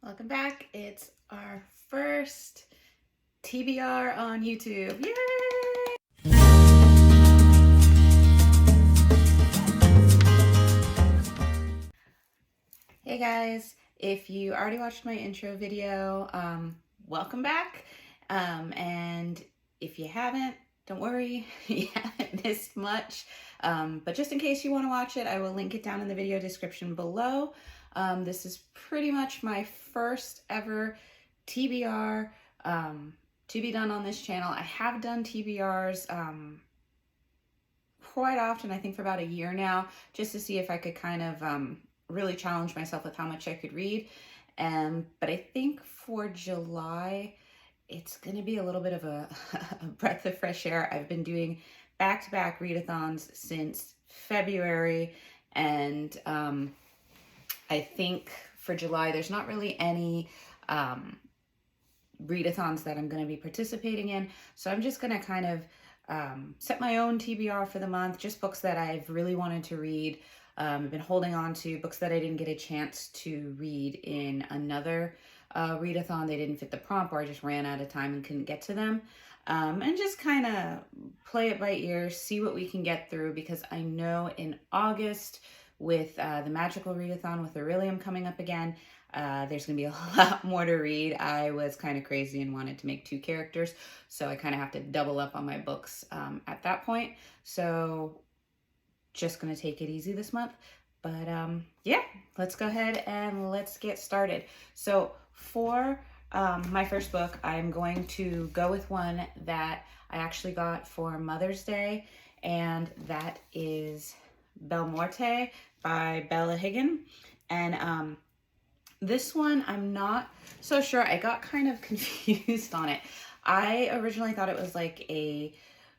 Welcome back. It's our first TBR on YouTube. Yay! Hey guys, if you already watched my intro video, welcome back. And if you haven't, don't worry, you haven't missed much. But just in case you want to watch it, I will link it down in the video description below. This is pretty much my first ever TBR to be done on this channel. I have done TBRs quite often, I think for about a year now, just to see if I could kind of really challenge myself with how much I could read. But I think for July, it's going to be a little bit of a breath of fresh air. I've been doing back-to-back readathons since February, and I think for July, there's not really any readathons that I'm going to be participating in. So I'm just going to kind of set my own TBR for the month, just books that I've really wanted to read. I've been holding on to books that I didn't get a chance to read in another readathon. They didn't fit the prompt, or I just ran out of time and couldn't get to them. And just kind of play it by ear, see what we can get through, because I know in August, with the magical readathon with Aurelium coming up again, there's going to be a lot more to read. I was kind of crazy and wanted to make 2 characters, so I kind of have to double up on my books at that point. So just going to take it easy this month. But yeah, let's go ahead and let's get started. So for my first book, I'm going to go with one that I actually got for Mother's Day, and that is Belmorte by Bella Higgin. And this one, I'm not so sure. I got kind of confused on it. I originally thought it was like a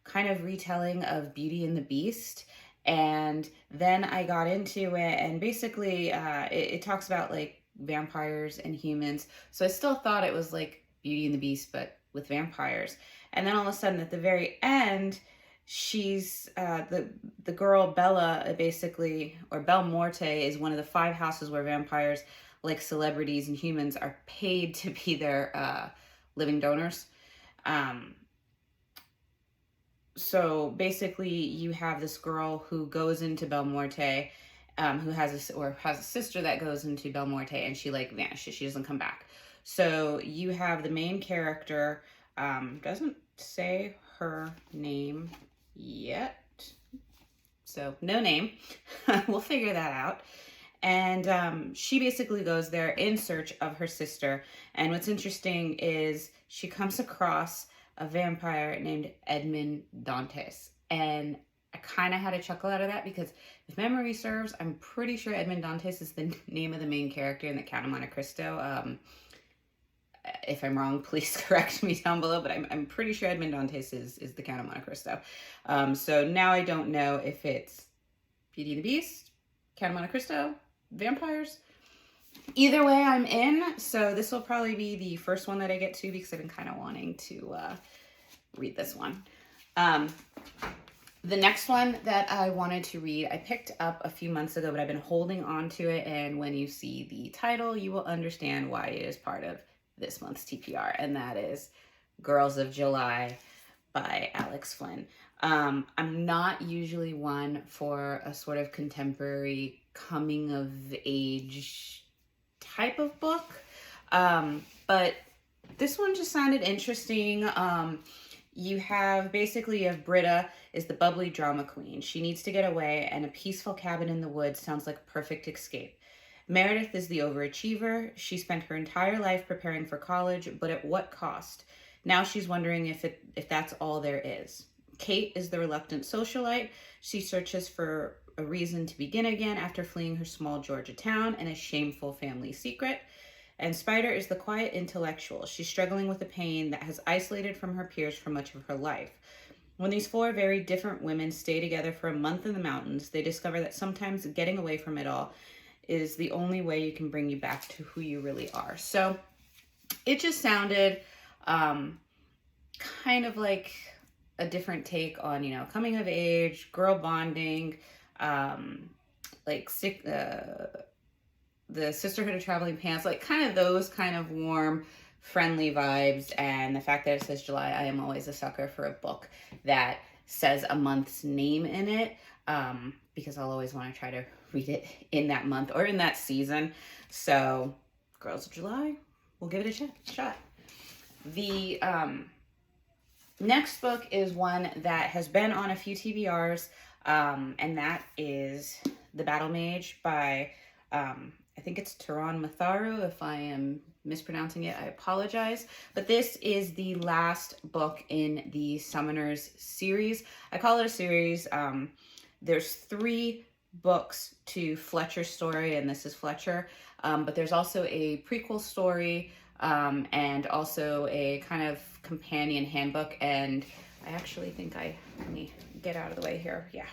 kind of retelling of Beauty and the Beast. And then I got into it, and basically it talks about like vampires and humans. So I still thought it was like Beauty and the Beast, but with vampires. And then all of a sudden at the very end, she's the girl Bella, basically, or Belmorte, is one of the 5 houses where vampires, like celebrities and humans, are paid to be their living donors. So basically you have this girl who goes into Belmorte, who has a sister that goes into Belmorte, and she like vanishes. She doesn't come back. So you have the main character, doesn't say her name yet, so no name. We'll figure that out. And she basically goes there in search of her sister. And what's interesting is she comes across a vampire named Edmond Dantes. And I kind of had a chuckle out of that, because if memory serves, I'm pretty sure Edmond Dantes is the name of the main character in the Count of Monte Cristo. If I'm wrong, please correct me down below, but I'm pretty sure Edmond Dantes is the Count of Monte Cristo. So now I don't know if it's Beauty and the Beast, Count of Monte Cristo, vampires. Either way, I'm in. So this will probably be the first one that I get to, because I've been kind of wanting to read this one. The next one that I wanted to read, I picked up a few months ago, but I've been holding on to it. And when you see the title, you will understand why it is part of this month's TPR, and that is Girls of July by Alex Flynn. I'm not usually one for a sort of contemporary coming of age type of book, but this one just sounded interesting. You have Britta is the bubbly drama queen. She needs to get away, and a peaceful cabin in the woods sounds like a perfect escape. Meredith is the overachiever. She spent her entire life preparing for college, but at what cost? Now she's wondering if that's all there is. Kate is the reluctant socialite. She searches for a reason to begin again after fleeing her small Georgia town and a shameful family secret. And Spider is the quiet intellectual. She's struggling with a pain that has isolated from her peers for much of her life. When these 4 very different women stay together for a month in the mountains, they discover that sometimes getting away from it all is the only way you can bring you back to who you really are. So it just sounded kind of like a different take on, coming of age, girl bonding, the Sisterhood of Traveling Pants, like kind of those kind of warm, friendly vibes. And the fact that it says July, I am always a sucker for a book that says a month's name in it, because I'll always want to try to read it in that month or in that season. So Girls of July, we'll give it a shot. The next book is one that has been on a few TBRs, and that is The Battle Mage by, I think it's Taran Matharu. If I am mispronouncing it, I apologize. But this is the last book in the Summoners series. I call it a series. There's 3 books to Fletcher's story, and this is Fletcher. But there's also a prequel story, and also a kind of companion handbook. And I actually think let me get out of the way here. Yeah.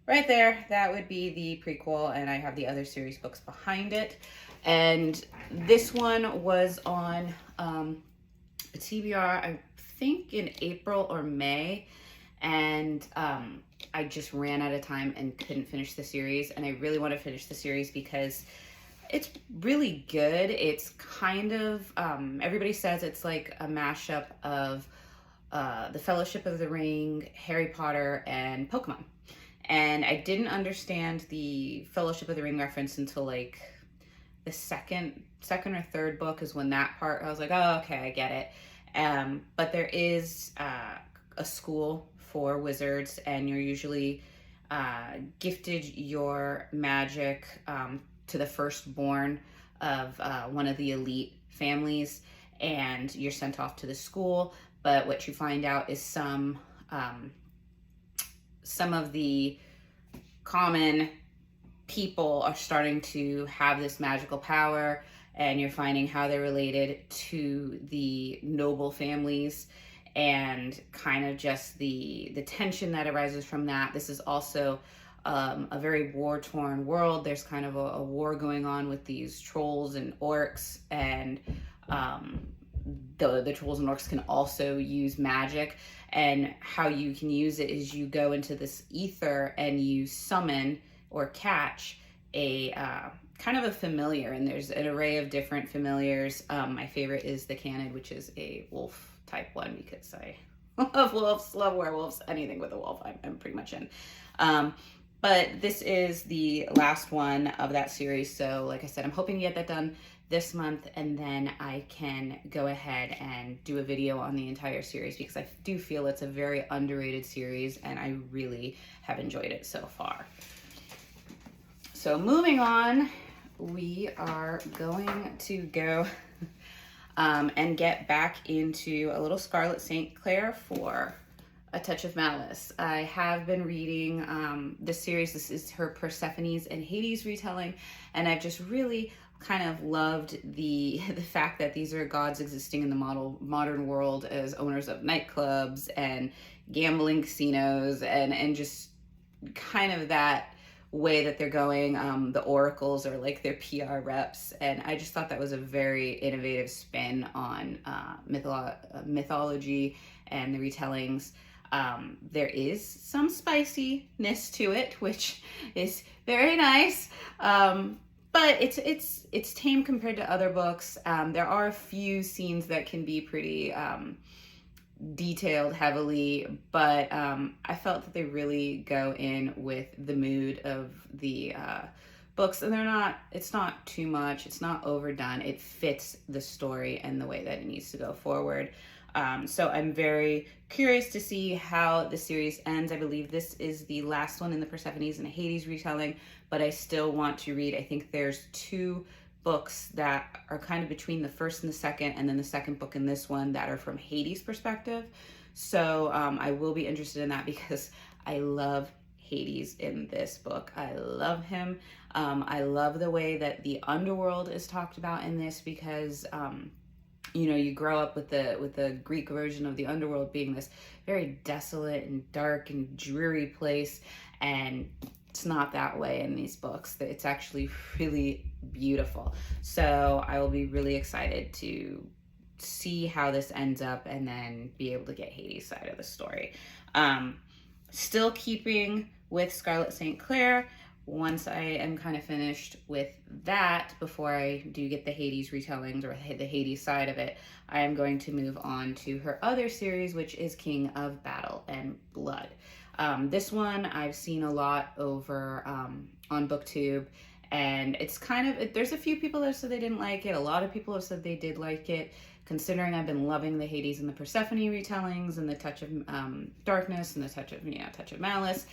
Right there, that would be the prequel, and I have the other series books behind it. And this one was on a TBR, I think in April or May, and I just ran out of time and couldn't finish the series. And I really want to finish the series because it's really good. It's kind of, everybody says it's like a mashup of The Fellowship of the Ring, Harry Potter, and Pokemon. And I didn't understand the Fellowship of the Ring reference until like the second or third book is when that part, I was like, oh, okay, I get it. But there is a school for wizards, and you're usually gifted your magic to the firstborn of one of the elite families, and you're sent off to the school. But what you find out is some of the common people are starting to have this magical power, and you're finding how they're related to the noble families, and kind of just the tension that arises from that. This is also a very war-torn world. There's kind of a war going on with these trolls and orcs, and the trolls and orcs can also use magic. And how you can use it is you go into this ether and you summon or catch a kind of a familiar, and there's an array of different familiars. My favorite is the Canid, which is a wolf type one, because I love wolves, love werewolves, anything with a wolf I'm pretty much in. But this is the last one of that series, so like I said, I'm hoping to get that done this month, and then I can go ahead and do a video on the entire series, because I do feel it's a very underrated series and I really have enjoyed it so far. So moving on, we are going to go and get back into a little Scarlet St. Clair for A Touch of Malice. I have been reading this series. This is her Persephone's and Hades retelling, and I've just really kind of loved the fact that these are gods existing in the modern world as owners of nightclubs and gambling casinos, and just kind of that way that they're going. The oracles are like their PR reps, and I just thought that was a very innovative spin on mythology and the retellings. There is some spiciness to it, which is very nice. But it's tame compared to other books. There are a few scenes that can be pretty detailed heavily, but I felt that they really go in with the mood of the books, and it's not too much, it's not overdone, it fits the story and the way that it needs to go forward. So I'm very curious to see how the series ends. I believe this is the last one in the Persephone's and Hades retelling, but I still want to read. I think there's 2 books that are kind of between the first and the second, and then the second book and this one that are from Hades' perspective. So I will be interested in that, because I love Hades in this book. I love him. I love the way that the underworld is talked about in this, because you grow up with the Greek version of the underworld being this very desolate and dark and dreary place, and it's not that way in these books. It's actually really beautiful. So I will be really excited to see how this ends up, and then be able to get Hades' side of the story. Still keeping with Scarlet St. Clair, once I am kind of finished with that, before I do get the Hades retellings or the Hades side of it, I am going to move on to her other series, which is King of Battle and Blood. This one I've seen a lot over on BookTube, and it's kind of, there's a few people that said they didn't like it. A lot of people have said they did like it, considering I've been loving the Hades and the Persephone retellings and the Touch of Darkness and the Touch of Malice.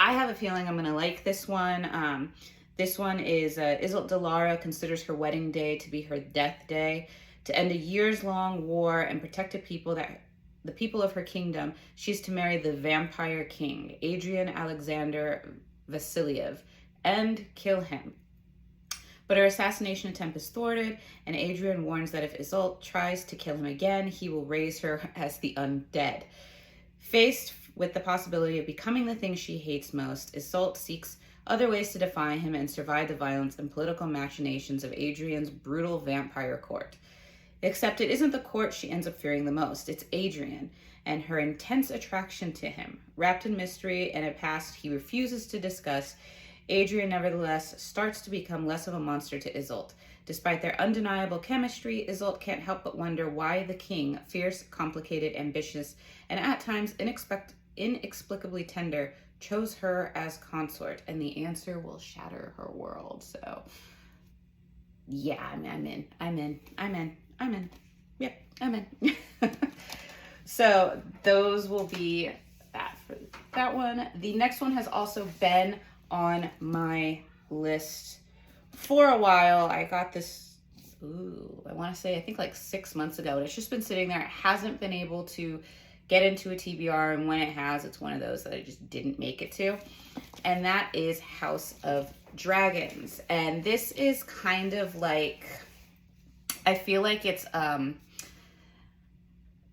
I have a feeling I'm going to like this one. This one is Isolde de Lara considers her wedding day to be her death day. To end a years-long war and protect the people of her kingdom, she's to marry the vampire king, Adrian Alexander Vasiliev, and kill him. But her assassination attempt is thwarted, and Adrian warns that if Isolde tries to kill him again, he will raise her as the undead. Faced with the possibility of becoming the thing she hates most, Isolde seeks other ways to defy him and survive the violence and political machinations of Adrian's brutal vampire court. Except it isn't the court she ends up fearing the most, it's Adrian and her intense attraction to him. Wrapped in mystery and a past he refuses to discuss, Adrian nevertheless starts to become less of a monster to Isolde. Despite their undeniable chemistry, Isolde can't help but wonder why the king, fierce, complicated, ambitious, and at times inexplicably tender, chose her as consort, and the answer will shatter her world. So, yeah, I'm in. Yep, I'm in. So those will be that for that one. The next one has also been on my list for a while. I got this, I want to say, I think like 6 months ago, and it's just been sitting there. It hasn't been able to get into a TBR, and when it has, it's one of those that I just didn't make it to. And that is House of Dragons. And this is kind of like, I feel like it's a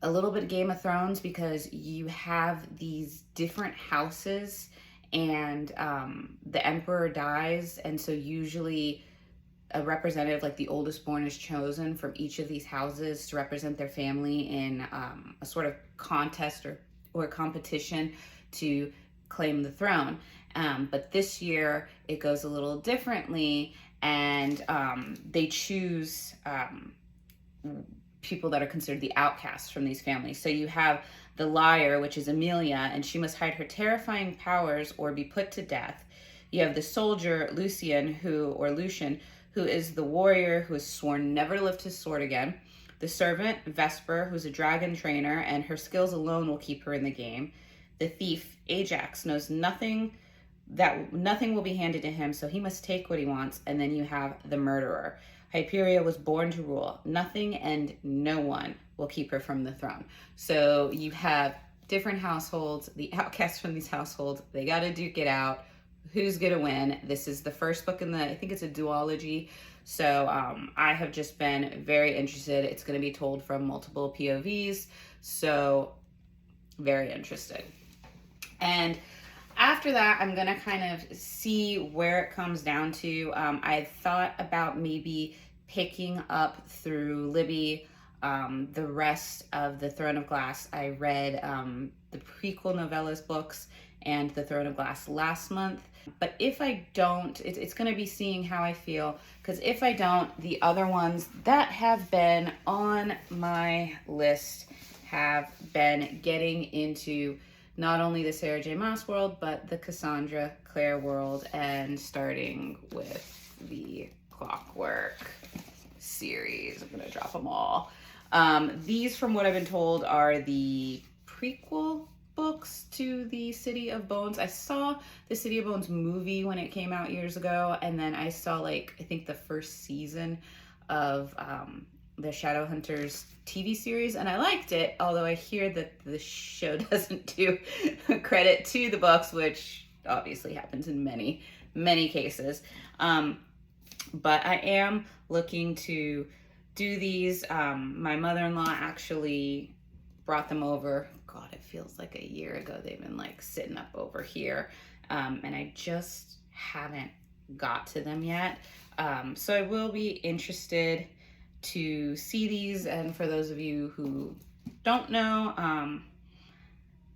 little bit Game of Thrones, because you have these different houses, and the emperor dies, and so usually a representative, like the oldest born, is chosen from each of these houses to represent their family in a sort of contest or competition to claim the throne. But this year it goes a little differently, and they choose people that are considered the outcasts from these families. So you have the liar, which is Amelia, and she must hide her terrifying powers or be put to death. You have the soldier, Lucian, who is the warrior who has sworn never to lift his sword again. The servant, Vesper, who's a dragon trainer, and her skills alone will keep her in the game. The thief, Ajax, knows nothing will be handed to him, so he must take what he wants. And then you have the murderer. Hyperia was born to rule. Nothing and no one will keep her from the throne. So you have different households, the outcasts from these households. They got to duke it out. Who's going to win? This is the first book in I think it's a duology. So I have just been very interested. It's going to be told from multiple POVs. So very interested. And after that, I'm going to kind of see where it comes down to. I thought about maybe picking up through Libby the rest of the Throne of Glass. I read the prequel novellas books and the Throne of Glass last month. But if I don't, it's going to be seeing how I feel. Because if I don't, the other ones that have been on my list have been getting into not only the Sarah J. Maas world, but the Cassandra Clare world, and starting with the Clockwork series. I'm going to drop them all. These, from what I've been told, are the prequel books to the City of Bones. I saw the City of Bones movie when it came out years ago, and then I saw, I think the first season of the Shadowhunters TV series, and I liked it, although I hear that the show doesn't do credit to the books, which obviously happens in many, many cases. But I am looking to do these. My mother-in-law actually brought them over. God, it feels like a year ago. They've been sitting up over here, and I just haven't got to them yet. So I will be interested to see these. And for those of you who don't know,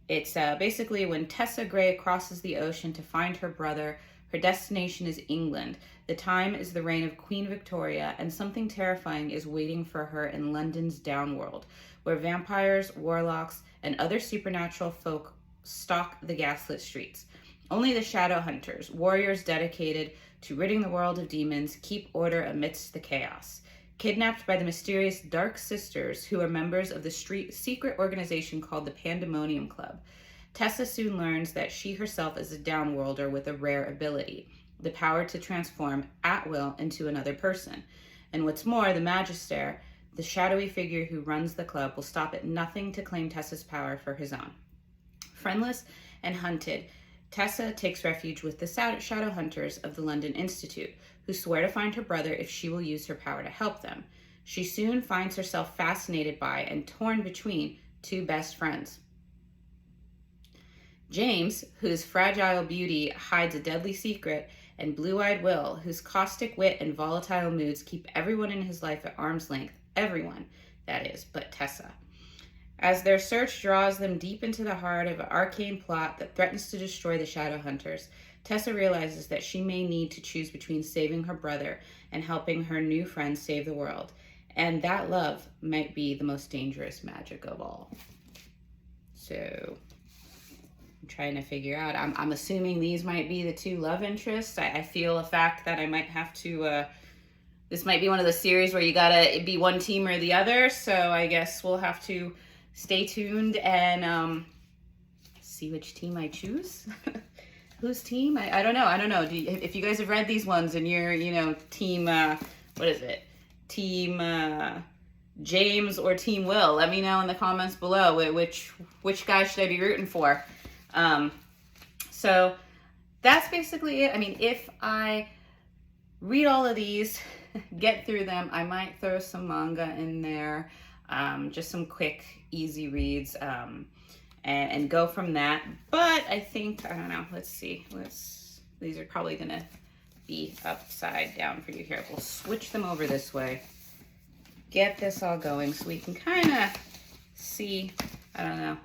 it's basically when Tessa Gray crosses the ocean to find her brother, Her destination is England. The time is the reign of Queen Victoria, and something terrifying is waiting for her in London's downworld, where vampires, warlocks, and other supernatural folk stalk the gaslit streets. Only the Shadowhunters, warriors dedicated to ridding the world of demons, keep order amidst the chaos. Kidnapped by the mysterious Dark Sisters, who are members of the secret organization called the Pandemonium Club, Tessa soon learns that she herself is a downworlder with a rare ability, the power to transform at will into another person. And what's more, the Magister, the shadowy figure who runs the club, will stop at nothing to claim Tessa's power for his own. Friendless and hunted, Tessa takes refuge with the Shadowhunters of the London Institute, who swear to find her brother if she will use her power to help them. She soon finds herself fascinated by and torn between two best friends. James, whose fragile beauty hides a deadly secret, and Blue-Eyed Will, whose caustic wit and volatile moods keep everyone in his life at arm's length. Everyone, that is, but Tessa. As their search draws them deep into the heart of an arcane plot that threatens to destroy the Shadowhunters, Tessa realizes that she may need to choose between saving her brother and helping her new friends save the world. And that love might be the most dangerous magic of all. So, I'm trying to figure out. I'm assuming these might be the two love interests. I feel a fact that I might have to... this might be one of the series where you gotta be one team or the other. So I guess we'll have to stay tuned and see which team I choose. Whose team? I don't know. If you guys have read these ones and you're, team, what is it? Team James or Team Will, let me know in the comments below which guy should I be rooting for. So that's basically it. I mean, if I read all of these, get through them, I might throw some manga in there, just some quick, easy reads, and go from that. But I think, I don't know, let's see. These are probably going to be upside down for you here. We'll switch them over this way. Get this all going so we can kind of see, I don't know.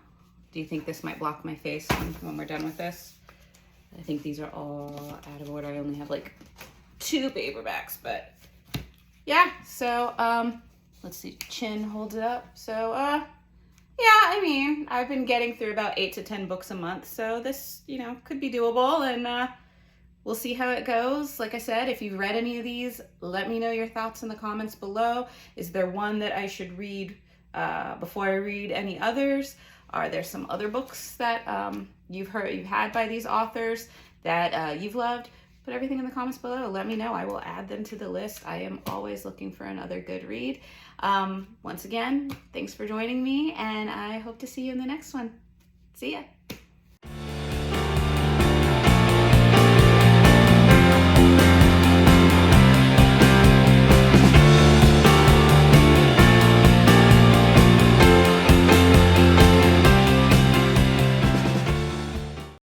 Do you think this might block my face when we're done with this? I think these are all out of order. I only have like 2 paperbacks, but yeah. So, let's see, Chin holds it up. So, yeah, I mean, I've been getting through about 8 to 10 books a month, so this, could be doable, and we'll see how it goes. Like I said, if you've read any of these, let me know your thoughts in the comments below. Is there one that I should read before I read any others? Are there some other books that you've had by these authors that you've loved? Put everything in the comments below. Let me know. I will add them to the list. I am always looking for another good read. Once again, thanks for joining me, and I hope to see you in the next one. See ya.